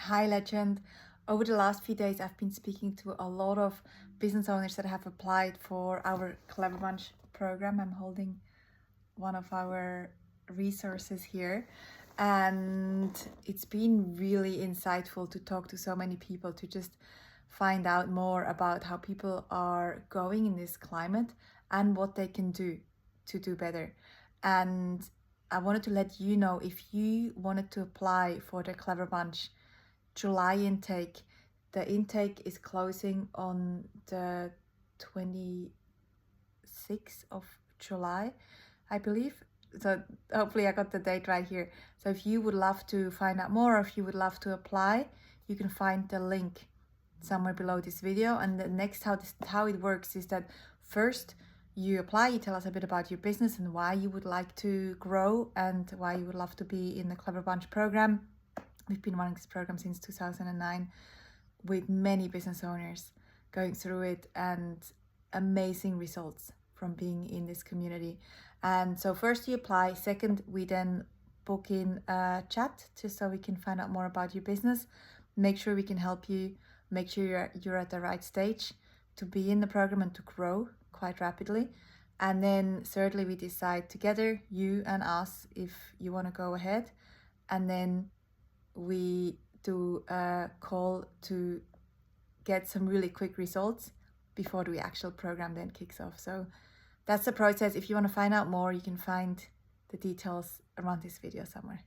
Hi, Legend. Over the last few days, I've been speaking to a lot of business owners that have applied for our Clever Bunch program. I'm holding one of our resources here, and it's been really insightful to talk to so many people to just find out more about how people are going in this climate and what they can do to do better. And I wanted to let you know, if you wanted to apply for the Clever Bunch July intake, the intake is closing on the 26th of July, I believe. So hopefully I got the date right here. So if you would love to find out more, or if you would love to apply, you can find the link somewhere below this video. And the next how it works is that first you apply, you tell us a bit about your business and why you would like to grow and why you would love to be in the Clever Bunch program. We've been running this program since 2009 with many business owners going through it and amazing results from being in this community. And so first you apply, second we then book in a chat just so we can find out more about your business, make sure we can help you, make sure you're at the right stage to be in the program and to grow quite rapidly. And then thirdly, we decide together, you and us, if you want to go ahead, and then we do a call to get some really quick results before the actual program then kicks off. So that's the process. If you want to find out more, you can find the details around this video somewhere.